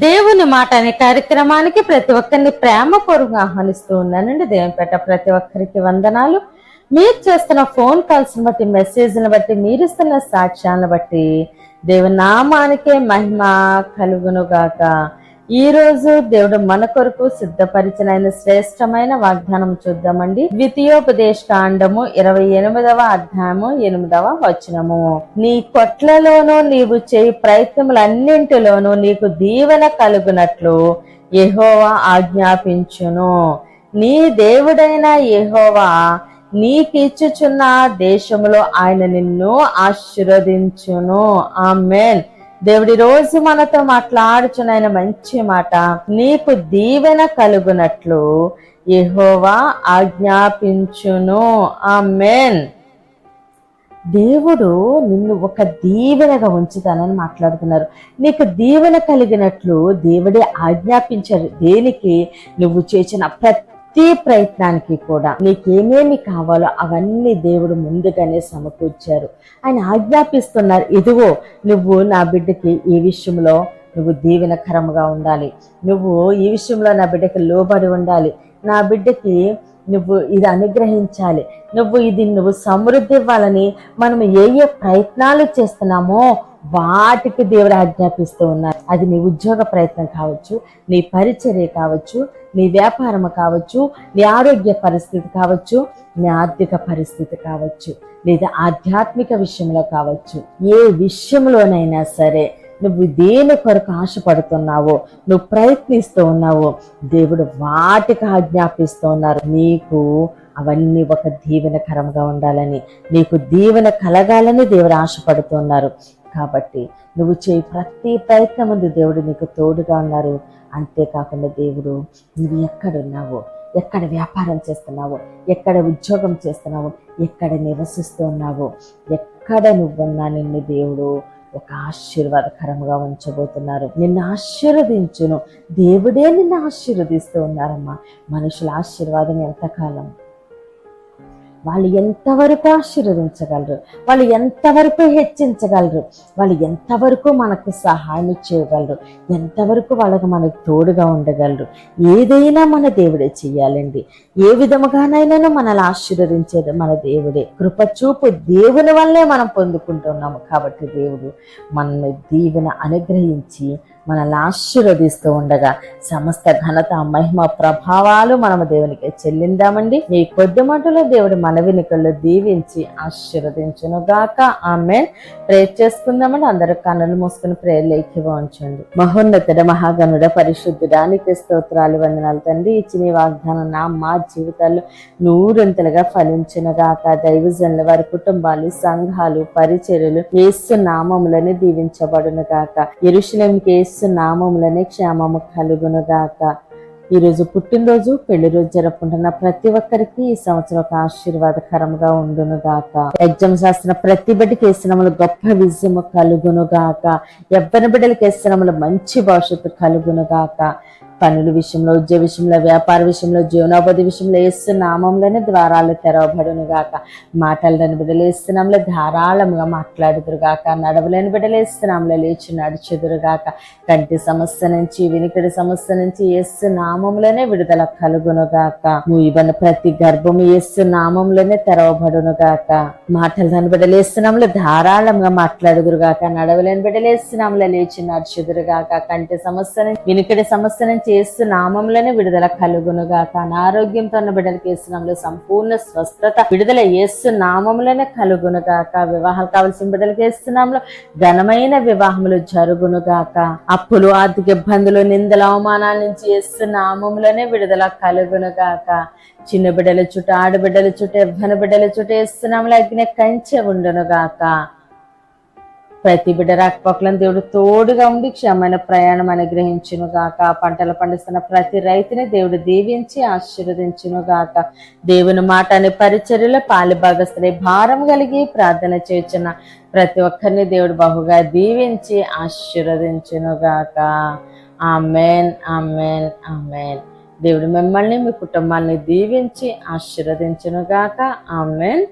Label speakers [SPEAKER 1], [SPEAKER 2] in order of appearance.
[SPEAKER 1] దేవుని మాట అనే కార్యక్రమానికి ప్రతి ఒక్కరిని ప్రేమపూర్వకంగా ఆహ్వానిస్తూ ఉన్నానండి. దేవునిపేట ప్రతి ఒక్కరికి వందనాలు. మీరు చేస్తున్న ఫోన్ కాల్స్ బట్టి, మెసేజ్ని బట్టి, మీరిస్తున్న సాక్ష్యాలను బట్టి దేవుని నామానికే మహిమ కలుగును గాక. ఈ రోజు దేవుడు మన కొరకు సిద్ధపరిచిన శ్రేష్టమైన వాగ్దానం చూద్దామండి. ద్వితీయోపదేశ కాండము 28వ అధ్యాయము 8వ వచనము. నీ కొట్లలోనూ నీవు చేయి ప్రయత్నములన్నింటిలోనూ నీకు దీవెన కలుగునట్లు యెహోవా ఆజ్ఞాపించును. నీ దేవుడైన యెహోవా నీకిచ్చుచున్న దేశములో ఆయన నిన్ను ఆశీర్వదించును. ఆమేన్. దేవుడి రోజు మనతో మాట్లాడుచున్న ఆయన మంచి మాట, నీకు దీవెన కలుగునట్లు యెహోవా ఆజ్ఞాపించును. ఆమేన్. దేవుడు నిన్ను ఒక దీవెనగా ఉంచుతానని మాట్లాడుతున్నారు. నీకు దీవెన కలిగినట్లు దేవుడే ఆజ్ఞాపించారు. దేనికి? నువ్వు చేసిన ప్రతి ప్రయత్నానికి కూడా నీకేమేమి కావాలో అవన్నీ దేవుడు ముందుగానే సమకూర్చారు. ఆయన ఆజ్ఞాపిస్తున్నారు, ఇదిగో నువ్వు నా బిడ్డకి ఈ విషయంలో నువ్వు దీవెనకరంగా ఉండాలి, నువ్వు ఈ విషయంలో నా బిడ్డకి లోబడి ఉండాలి, నా బిడ్డకి నువ్వు ఇది అనుగ్రహించాలి, నువ్వు సమృద్ధి ఇవ్వాలని మనం ఏ ప్రయత్నాలు చేస్తున్నామో వాటికి దేవుడు ఆజ్ఞాపిస్తూ ఉన్నారు. అది నీ ఉద్యోగ ప్రయత్నం కావచ్చు, నీ పరిచర్య కావచ్చు, నీ వ్యాపారం కావచ్చు, నీ ఆరోగ్య పరిస్థితి కావచ్చు, నీ ఆర్థిక పరిస్థితి కావచ్చు, లేదా ఆధ్యాత్మిక విషయంలో కావచ్చు, ఏ విషయంలోనైనా సరే నువ్వు దేని కొరకు ఆశపడుతున్నావో, నువ్వు ప్రయత్నిస్తూ ఉన్నావో, దేవుడు వాటికి ఆజ్ఞాపిస్తూ ఉన్నారు. నీకు అవన్నీ ఒక దీవెనకరంగా ఉండాలని, నీకు దీవెన కలగాలని దేవుడు ఆశపడుతున్నారు. కాబట్టి నువ్వు చేయి ప్రతి ప్రయత్నం ముందు దేవుడు నీకు తోడుగా ఉన్నారు. అంతేకాకుండా దేవుడు నువ్వు ఎక్కడున్నావో, ఎక్కడ వ్యాపారం చేస్తున్నావో, ఎక్కడ ఉద్యోగం చేస్తున్నావో, ఎక్కడ నివసిస్తూ ఉన్నావో, ఎక్కడ నువ్వున్నా నిన్ను దేవుడు ఒక ఆశీర్వాదకరంగా ఉంచబోతున్నారు. నిన్ను ఆశీర్వదించును. దేవుడే నిన్ను ఆశీర్వదిస్తూ ఉన్నారమ్మా. మనుషుల ఆశీర్వాదం ఎంతకాలం? వాళ్ళు ఎంతవరకు ఆశీర్వదించగలరు, వాళ్ళు ఎంతవరకు హెచ్చించగలరు, వాళ్ళు ఎంతవరకు మనకు సహాయం చేయగలరు, ఎంతవరకు వాళ్ళకు మనకు తోడుగా ఉండగలరు. ఏదైనా మన దేవుడే చెయ్యాలండి. ఏ విధముగానైనా మనల్ని ఆశీర్వదించేది మన దేవుడే. కృపచూపు దేవుని వల్లే మనం పొందుకుంటున్నాము. కాబట్టి దేవుడు మనల్ని దీవెన అనుగ్రహించి మనల్ని ఆశీర్వదిస్తూ ఉండగా సమస్త ఘనత, మహిమ, ప్రభావాలు మనము దేవునికి చెల్లిందామండి. ఈ కొద్ది మాటలో దేవుడు మన వినికల్లో దీవించి ఆశీర్వదించును గాక. ఆమేన్. ప్రేర్ చేసుకుందామండి. అందరూ కన్నులు మూసుకుని ప్రేర్లు ఏకీభవించండి. మహోన్నతుడ, మహాగణుడ, పరిశుద్ధుడానికి స్తోత్రాలు, వందనాలు తండ్రి. ఇచ్చిన వాగ్దానం మా జీవితాల్లో నూరంతలుగా ఫలించును గాక. దైవజనుల వారి కుటుంబాలు, సంఘాలు, పరిచర్యలు యేసు నామములని దీవించబడును గాక. యెరూషలేముకి యేసు నామములనే క్షేమము కలుగును గాక. ఈరోజు పుట్టినరోజు, పెళ్లి రోజు జరుపుకుంటున్న ప్రతి ఒక్కరికి ఈ సంవత్సరం ఒక ఆశీర్వాదకరంగా ఉండును గాక. ఎగ్జామ్స్ రాస్తున్న ప్రతి బిడ్డకి వేసినములు గొప్ప విజయము కలుగును గాక. ఎవ్వరి బిడ్డలకి వేసినములు మంచి భవిష్యత్తు కలుగును గాక. పనుల విషయంలో, ఉద్యోగ విషయంలో, వ్యాపార విషయంలో, జీవనోపాధి విషయంలో యేసు నామంలోనే ద్వారాలు తెరవబడును గాక. మాటలని బిడ్డలు యేసు నామములో ధారాళంగా మాట్లాడుదురు గాక. నడవలేని బిడ్డలు యేసు నామములో లేచి నడుచుదురు గాక. కంటి సమస్య నుంచి, వినికిడి సమస్య నుంచి యేసు నామంలోనే విడుదల కలుగును గాక. మూయబడిన ప్రతి గర్భము యేసు నామంలోనే తెరవబడును గాక. మాటలని బిడ్డలు యేసు నామములో ధారాళంగా మాట్లాడుదురు గాక. నడవలేని బిడ్డలు యేసు నామములో లేచి నడుచుదురు గాక. కంటి సమస్య నుంచి, వినికిడి సమస్య నుంచి యేసు నామములోనే విడుదల కలుగునుగాక. అనారోగ్యంతో ఉన్న బిడ్డలకి యేసు నామములో సంపూర్ణ స్వస్థత, విడుదల యేసు నామములోనే కలుగునుగాక. వివాహాలు కావలసిన బిడ్డలకి యేసు నామములో ఘనమైన వివాహములు జరుగునుగాక. అప్పులు, ఆర్థిక ఇబ్బందులు, నిందల, అవమానాల నుంచి యేసు నామములోనే విడుదల కలుగునుగాక. చిన్న బిడ్డల చుట్టూ, ఆడబిడ్డల చుట్టూ, ఎవ్వని బిడ్డల చుట్టూ యేసు నామములో అగ్ని కంచె ఉండునుగాక. ప్రతి బిడ్డ రాకపోకలను దేవుడు తోడుగా ఉండి క్షేమమైన ప్రయాణం అనుగ్రహించును గాక. పంటలు పండిస్తున్న ప్రతి రైతుని దేవుడు దీవించి ఆశీర్వదించును గాక. దేవుని మాట అనే పరిచర్యలో పాలిభాగస్తులై భారం కలిగి ప్రార్థన చేయుచున్న ప్రతి ఒక్కరిని దేవుడు బహుగా దీవించి ఆశీర్వదించును గాక. ఆమేన్, ఆమేన్, ఆమేన్. దేవుడు మిమ్మల్ని, మీ కుటుంబాన్ని దీవించి ఆశీర్వదించును గాక. ఆమేన్.